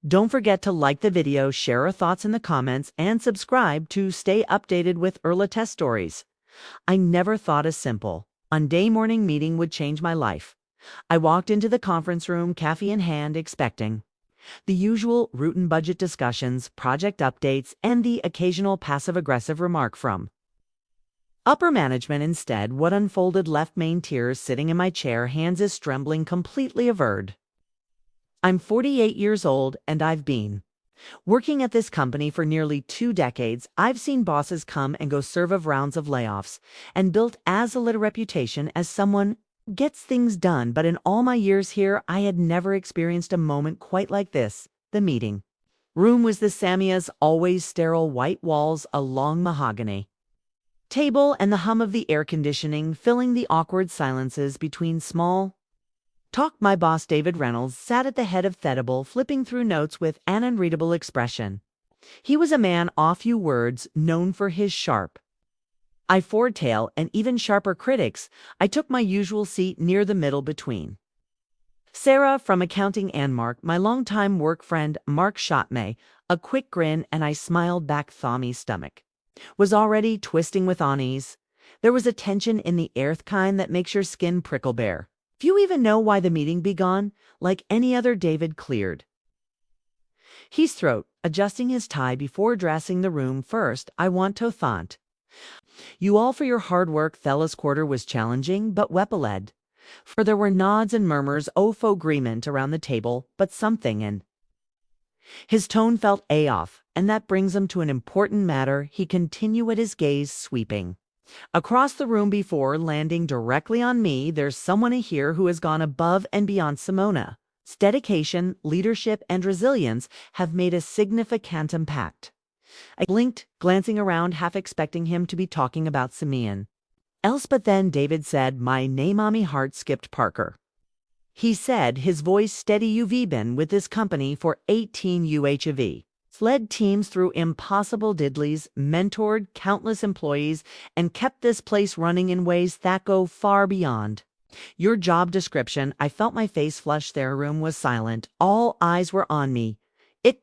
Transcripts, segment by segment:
Don't forget to like the video, share your thoughts in the comments, and subscribe to stay updated with Earla test stories. I never thought a simple, on-day morning meeting would change my life. I walked into the conference room, coffee in hand, expecting the usual route and budget discussions, project updates, and the occasional passive-aggressive remark from upper management. Instead, what unfolded left me tears sitting in my chair, hands is trembling, completely averted. I'm 48 years old, and I've been working at this company for nearly 2 decades. I've seen bosses come and go, serve of rounds of layoffs, and built as a little reputation as someone gets things done. But in all my years here, I had never experienced a moment quite like this. The meeting room was the Samia's always sterile white walls, a long mahogany table, and the hum of the air conditioning filling the awkward silences between small talk. My boss, David Reynolds, sat at the head of the table, flipping through notes with an unreadable expression. He was a man of few words, known for his sharp foretail and even sharper critics. I took my usual seat near the middle between Sarah from accounting and Mark, my longtime work friend. Mark shot me a quick grin, and I smiled back. Tommy's stomach was already twisting with unease. There was a tension in the air, the kind that makes your skin prickle bare. Few even know why the meeting began. Like any other, David cleared his throat, adjusting his tie before addressing the room. First, I want to thank you all for your hard work. Fellas quarter was challenging but well-led, for there were nods and murmurs of agreement around the table, but something in his tone felt off. And that brings him to an important matter, he continued, his gaze sweeping across the room before landing directly on me. There's someone here who has gone above and beyond. Simona's dedication, leadership, and resilience have made a significant impact. I blinked, glancing around, half expecting him to be talking about Simeon else, but then David said my name. My heart skipped. Parker, he said, his voice steady. You've been with this company for 18 UHV. Led teams through impossible diddlies, mentored countless employees, and kept this place running in ways that go far beyond your job description. I felt my face flush. Their room was silent. All eyes were on me.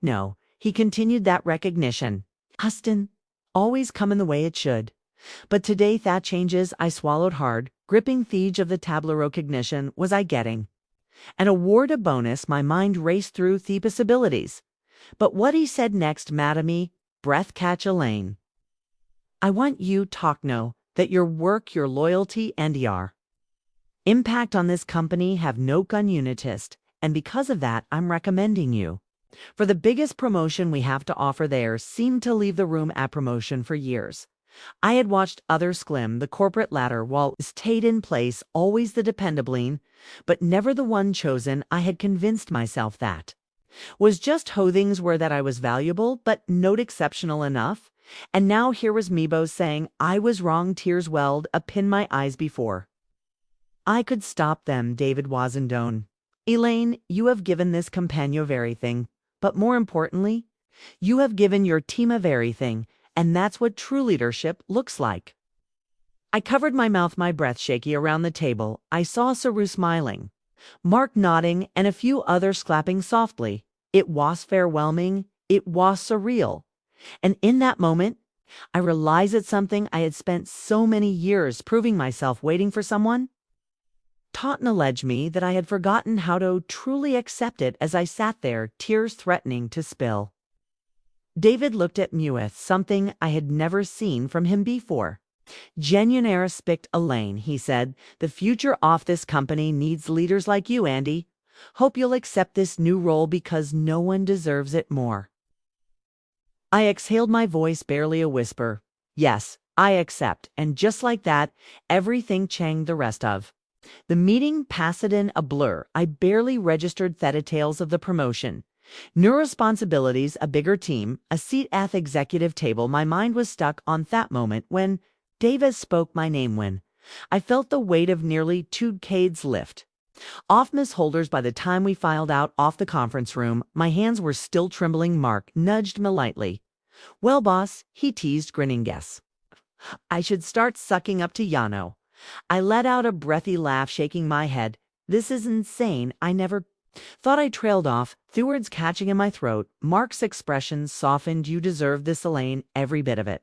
No, he continued, that recognition, Huston, always come in the way it should. But today that changes. I swallowed hard, gripping the edge of the tableau. Recognition, was I getting an award, a bonus? My mind raced through the possibilities. But what he said next made me breath catch. Elaine, I want you to know that your work, your loyalty, and your impact on this company have no gun unitist, and because of that, I'm recommending you for the biggest promotion we have to offer. There seemed to leave the room at promotion for years. I had watched others climb the corporate ladder while stayed in place, always the dependable, but never the one chosen. I had convinced myself that was just how things were, that I was valuable but not exceptional enough. And now here was Mebo saying I was wrong. Tears welled up in my eyes before I could stop them. David wasn't. Elaine, you have given this companion of everything, but more importantly, you have given your team of everything, and that's what true leadership looks like. I covered my mouth, my breath shaky. Around the table, I saw Saru smiling, Mark nodding, and a few others clapping softly. It was overwhelming. It was surreal. And in that moment, I realized that something I had spent so many years proving myself, waiting for someone to acknowledge me, that I had forgotten how to truly accept it. As I sat there, tears threatening to spill, David looked at me with something I had never seen from him before. Genuine respect. Elaine, he said, the future of this company needs leaders like you, Andy. Hope you'll accept this new role because no one deserves it more. I exhaled, my voice barely a whisper. Yes, I accept. And just like that, everything changed. The rest of the meeting passed in a blur. I barely registered the details of the promotion. New responsibilities, a bigger team, a seat at the executive table. My mind was stuck on that moment when Davis spoke my name, when I felt the weight of nearly 2 decades lift off Miss Holders. By the time we filed out off the conference room, my hands were still trembling. Mark nudged me lightly. Well, boss, he teased, grinning. Guess I should start sucking up to Yano. I let out a breathy laugh, shaking my head. This is insane. I never Thought I trailed off, the words catching in my throat. Mark's expression softened. You deserve this, Elaine, every bit of it.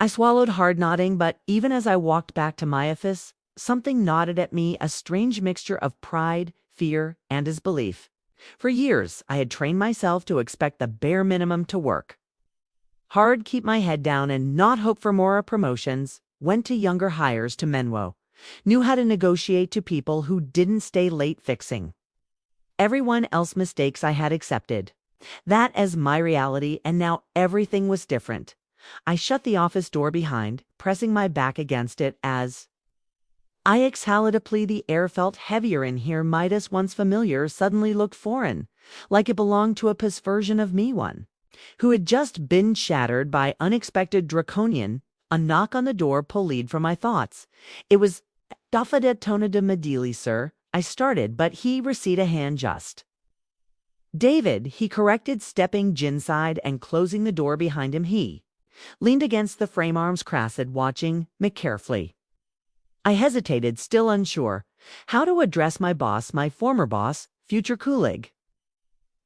I swallowed hard, nodding, but even as I walked back to my office, something nodded at me, a strange mixture of pride, fear, and disbelief. For years, I had trained myself to expect the bare minimum to work hard, keep my head down, and not hope for more promotions. Went to younger hires to Menwo. Knew how to negotiate to people who didn't stay late fixing everyone else's mistakes. I had accepted that as my reality, and now everything was different. I shut the office door behind, pressing my back against it as I exhaled a plea. The air felt heavier in here. Midas, once familiar, suddenly looked foreign, like it belonged to a past version of me, one who had just been shattered by unexpected draconian. A knock on the door pulled lead from my thoughts. It was Daffodetta Tona de Medili, sir. I started, but he receded a hand. Just David, he corrected, stepping ginside and closing the door behind him. He leaned against the frame, arms crossed, watching me carefully. I hesitated, still unsure how to address my boss, my former boss, future colleague.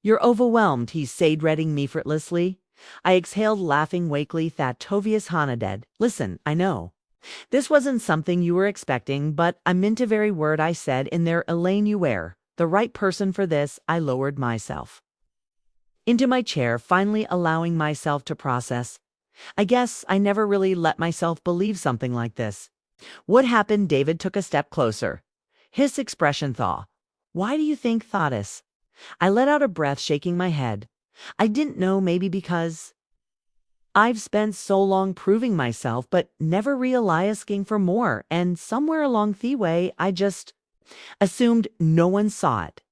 You're overwhelmed, he said, reading me effortlessly. I exhaled, laughing weakly. That Tovius Hanaded. Listen, I know this wasn't something you were expecting, but I meant the very word I said in there. Elaine, you were the right person for this. I lowered myself into my chair, finally allowing myself to process. I guess I never really let myself believe something like this. What happened? David took a step closer. His expression thawed. Why do you think Thoughtus? I let out a breath, shaking my head. I didn't know, maybe because I've spent so long proving myself, but never really asking for more, and somewhere along the way, I just assumed no one saw it.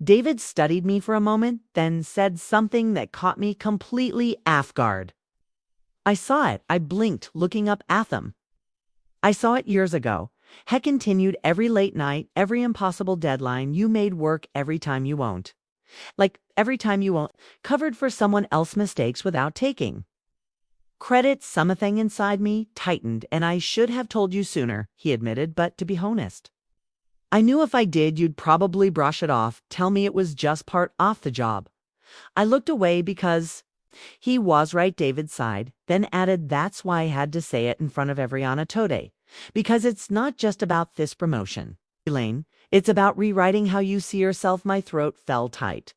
David studied me for a moment, then said something that caught me completely off guard. I saw it. I blinked, looking up at them. I saw it years ago. He continued. Every late night, every impossible deadline you made work, every time you won't. Like every time you won't, covered for someone else's mistakes without taking credit. Something inside me tightened, and I should have told you sooner, he admitted, but to be honest, I knew if I did, you'd probably brush it off, tell me it was just part of the job. I looked away because he was right. David sighed, then added, that's why I had to say it in front of everyone today, because it's not just about this promotion, Elaine. It's about rewriting how you see yourself. My throat fell tight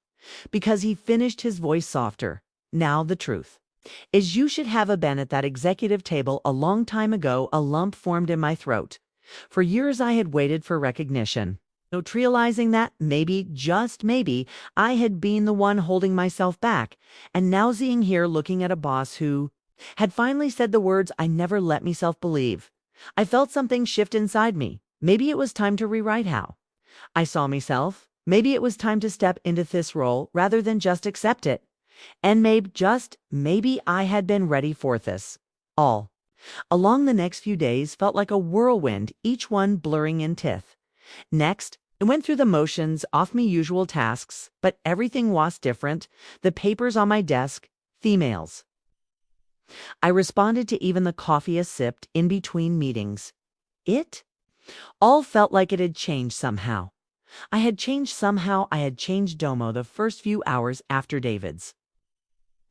because he finished, his voice softer. Now the truth is you should have been at that executive table a long time ago. A lump formed in my throat. For years I had waited for recognition, not realizing that maybe, just maybe, I had been the one holding myself back. And now seeing here, looking at a boss who had finally said the words I never let myself believe, I felt something shift inside me. Maybe it was time to rewrite how I saw myself. Maybe it was time to step into this role rather than just accept it. And maybe, just maybe, I had been ready for this. All along the next few days felt like a whirlwind, each one blurring in tith. Next, I went through the motions, off me usual tasks, but everything was different. The papers on my desk, the emails I responded to, even the coffee I sipped in between meetings. It all felt like it had changed somehow. I had changed somehow. I had changed. Domo. The first few hours after David's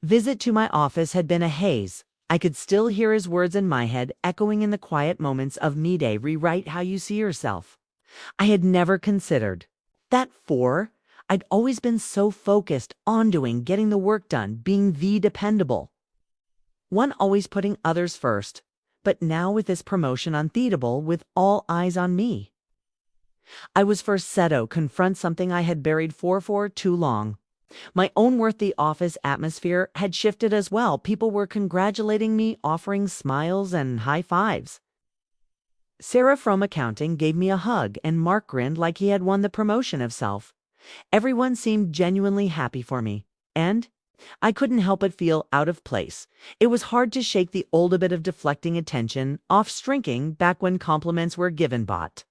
visit to my office had been a haze. I could still hear his words in my head, echoing in the quiet moments of me-day. Rewrite how you see yourself. I had never considered that. I'd always been so focused on getting the work done, being the dependable one, always putting others first. But now with this promotion unbeatable, with all eyes on me, I was first set to confront something I had buried for too long. My own worth. The office atmosphere had shifted as well. People were congratulating me, offering smiles and high fives. Sarah from accounting gave me a hug, and Mark grinned like he had won the promotion himself. Everyone seemed genuinely happy for me, and I couldn't help but feel out of place. It was hard to shake the old habit of deflecting attention off, shrinking back when compliments were given, but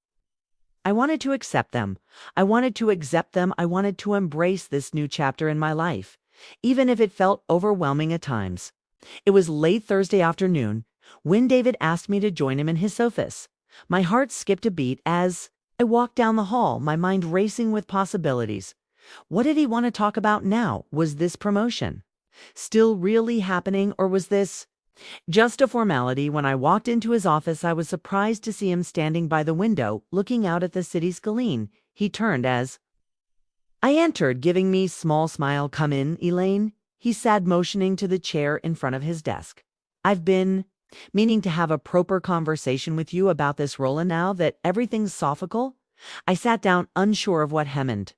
I wanted to accept them. I wanted to accept them. I wanted to embrace this new chapter in my life, even if it felt overwhelming at times. It was late Thursday afternoon when David asked me to join him in his office. My heart skipped a beat as I walked down the hall, my mind racing with possibilities. What did he want to talk about now? Was this promotion still really happening, or was this just a formality? When I walked into his office, I was surprised to see him standing by the window, looking out at the city's Galeen. He turned as I entered, giving me small smile. "Come in, Elaine," he said, motioning to the chair in front of his desk. "I've been meaning to have a proper conversation with you about this role, and now that everything's sophical." I sat down, unsure of what happened.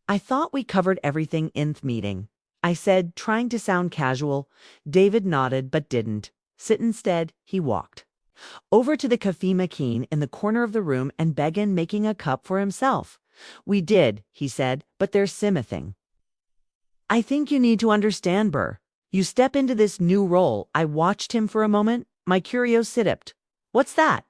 "I thought we covered everything in the meeting," I said, trying to sound casual. David nodded but didn't. Instead, he walked over to the cafe machine in the corner of the room and began making a cup for himself. "We did," he said, "but there's something I think you need to understand, Burr. You step into this new role." I watched him for a moment, my curiosity. "What's that?"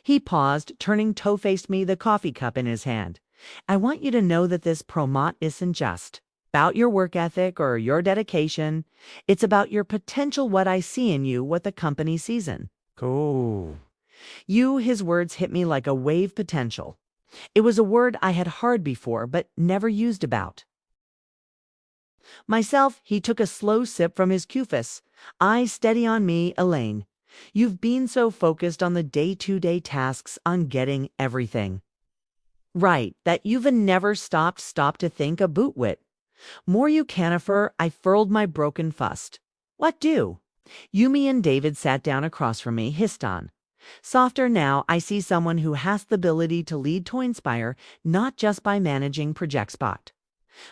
He paused, turning to face me, the coffee cup in his hand. "I want you to know that this promote isn't just about your work ethic or your dedication. It's about your potential, what I see in you, what the company sees in oh, you." His words hit me like a wave. Potential. It was a word I had heard before, but never used about myself. He took a slow sip from his Cufis, eyes steady on me. "Elaine, you've been so focused on the day-to-day tasks, on getting everything right, that you've never stopped to think about what more you can offer." I furled my broken fust. "What do Yumi?" And David sat down across from me, hissed on softer. "Now I see someone who has the ability to lead, to inspire, not just by managing projects, but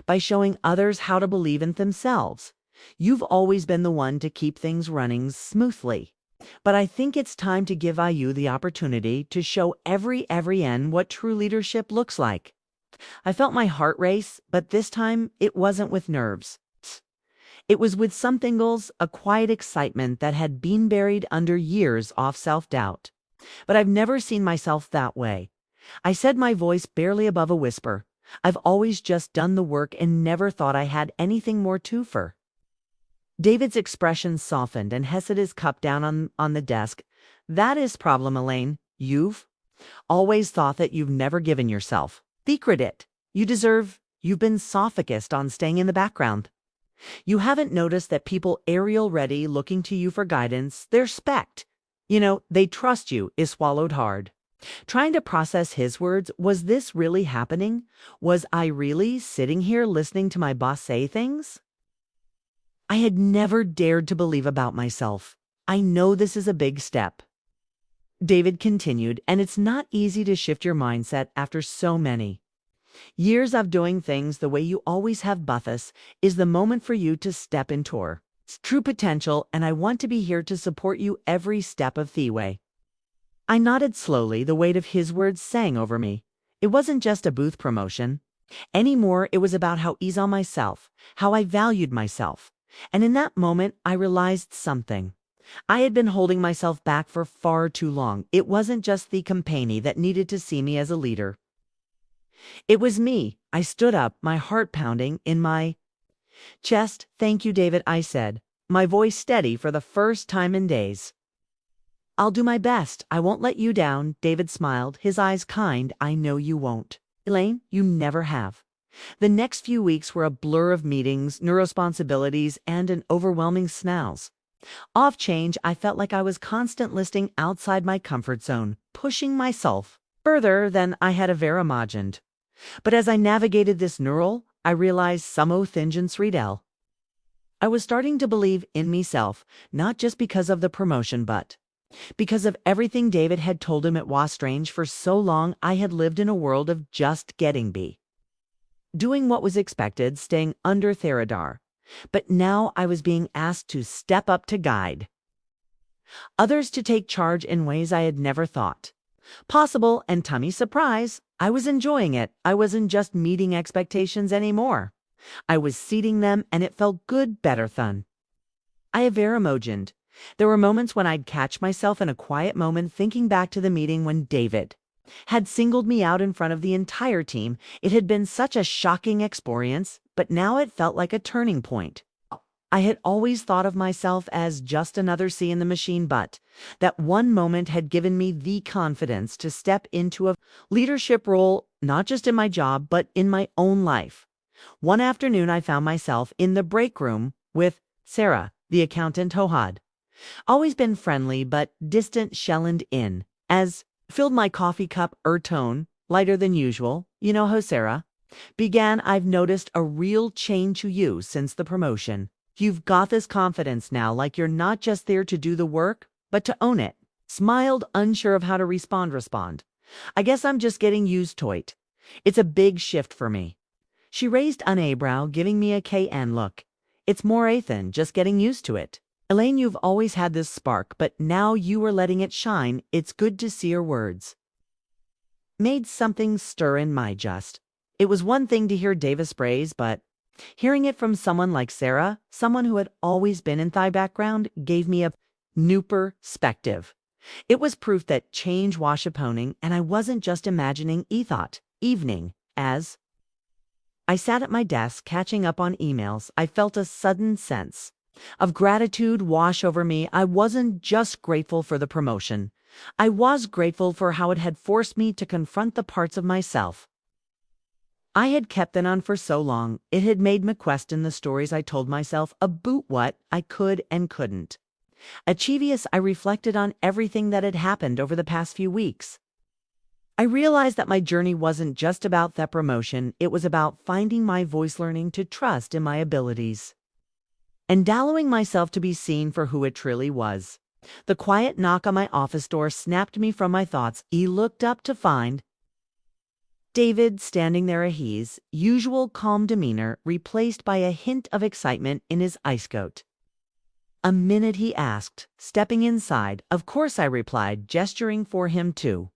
by showing others how to believe in themselves. You've always been the one to keep things running smoothly, but I think it's time to give you the opportunity to show everyone what true leadership looks like." I felt my heart race, but this time it wasn't with nerves. It was with something else, a quiet excitement that had been buried under years of self-doubt. "But I've never seen myself that way," I said, my voice barely above a whisper. "I've always just done the work and never thought I had anything more to offer." David's expression softened and set his cup down on the desk. "That is problem, Elaine. You've always thought that you've never given yourself the credit you deserve. You've been focused on staying in the background. You haven't noticed that people are ready, looking to you for guidance. They respect, they trust you." Is swallowed hard, trying to process his words. Was this really happening? Was I really sitting here listening to my boss say things I had never dared to believe about myself? "I know this is a big step," David continued, "and it's not easy to shift your mindset after so many years of doing things the way you always have. But this is the moment for you to step into your true potential, and I want to be here to support you every step of the way." I nodded slowly, the weight of his words sang over me. It wasn't just a booth promotion anymore. It was about how ease on myself, how I valued myself. And in that moment, I realized something. I had been holding myself back for far too long. It wasn't just the company that needed to see me as a leader. It was me. I stood up, my heart pounding in my chest. "Thank you, David," I said, my voice steady for the first time in days. "I'll do my best. I won't let you down." David smiled, his eyes kind. "I know you won't, Elaine. You never have." The next few weeks were a blur of meetings, new responsibilities, and an overwhelming snarls of change. I felt like I was constantly listing outside my comfort zone, pushing myself further than I had ever imagined. But as I navigated this neural, I realized some things in Sridel. I was starting to believe in myself, not just because of the promotion, but because of everything David had told him. It was strange. For so long, I had lived in a world of just getting by, doing what was expected, staying under the radar. But now I was being asked to step up, to guide others, to take charge in ways I had never thought possible. And to my surprise, I was enjoying it. I wasn't just meeting expectations anymore. I was seating them, and it felt good, better than I ever imagined. There were moments when I'd catch myself in a quiet moment thinking back to the meeting when David had singled me out in front of the entire team. It had been such a shocking experience, but now it felt like a turning point. I had always thought of myself as just another C in the machine, but that one moment had given me the confidence to step into a leadership role, not just in my job, but in my own life. One afternoon, I found myself in the break room with Sarah, the accountant Hohad. Always been friendly, but distant shelled in, as filled my coffee cup tone, lighter than usual. You know how Sarah began, I've noticed a real change to you since the promotion. You've got this confidence now, like you're not just there to do the work, but to own it. Smiled, unsure of how to respond. I guess I'm just getting used to it. It's a big shift for me. She raised an eyebrow, giving me a KN look. It's more Ethan, just getting used to it. Elaine, you've always had this spark, but now you are letting it shine. It's good to see your words. Made something stir in my just. It was one thing to hear Davis praise, but hearing it from someone like Sarah, someone who had always been in Thai background, gave me a new perspective. It was proof that change was happening, and I wasn't just imagining thought. Evening, as I sat at my desk catching up on emails, I felt a sudden sense of gratitude wash over me. I wasn't just grateful for the promotion. I was grateful for how it had forced me to confront the parts of myself I had kept it on for so long. It had made me question the stories I told myself about what I could and couldn't achieve. As I reflected on everything that had happened over the past few weeks, I realized that my journey wasn't just about that promotion. It was about finding my voice, learning to trust in my abilities, and allowing myself to be seen for who it truly was. The quiet knock on my office door snapped me from my thoughts. He looked up to find David standing there, his usual calm demeanor replaced by a hint of excitement in his ice coat. "A minute," he asked, stepping inside. "Of course," I replied, gesturing for him to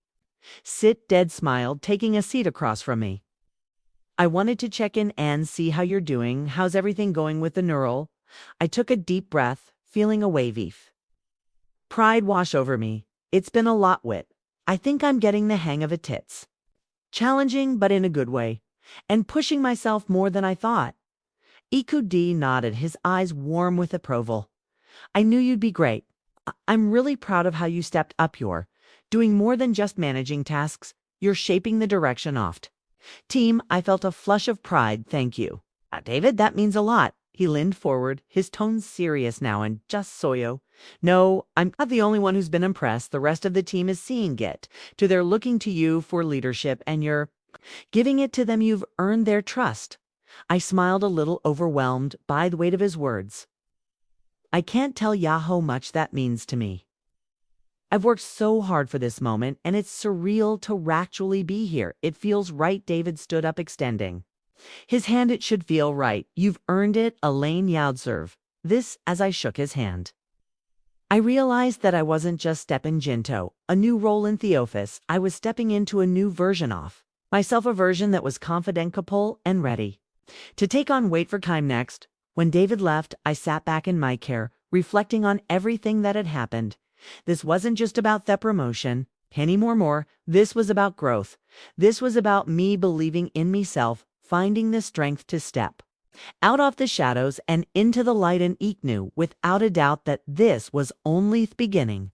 sit. Dead smiled, taking a seat across from me. "I wanted to check in and see how you're doing. How's everything going with the neural?" I took a deep breath, feeling a wave of pride wash over me. It's been a lot, Wit. I think I'm getting the hang of it. It's challenging, but in a good way, and pushing myself more than I thought. Ikud nodded, his eyes warm with approval. "I knew you'd be great. I'm really proud of how you stepped up. You're doing more than just managing tasks. You're shaping the direction of team." I felt a flush of pride. "Thank you, David. That means a lot." He leaned forward, his tone serious now, and just soyo. "No, I'm not the only one who's been impressed. The rest of the team is seeing it. They're looking to you for leadership, and you're giving it to them. You've earned their trust." I smiled, a little overwhelmed by the weight of his words. "I can't tell ya how much that means to me. I've worked so hard for this moment, and it's surreal to actually be here. It feels right." David stood up, extending his hand. "It should feel right. You've earned it." Elaine Yaudserve. This as I shook his hand. I realized that I wasn't just stepping into a new role in the office. I was stepping into a new version of myself, a version that was confident, capable, and ready to take on weight for time. Next, when David left, I sat back in my chair, reflecting on everything that had happened. This wasn't just about the promotion anymore. This was about growth. This was about me believing in myself, finding the strength to step out of the shadows and into the light. And Eek knew without a doubt that this was only the beginning.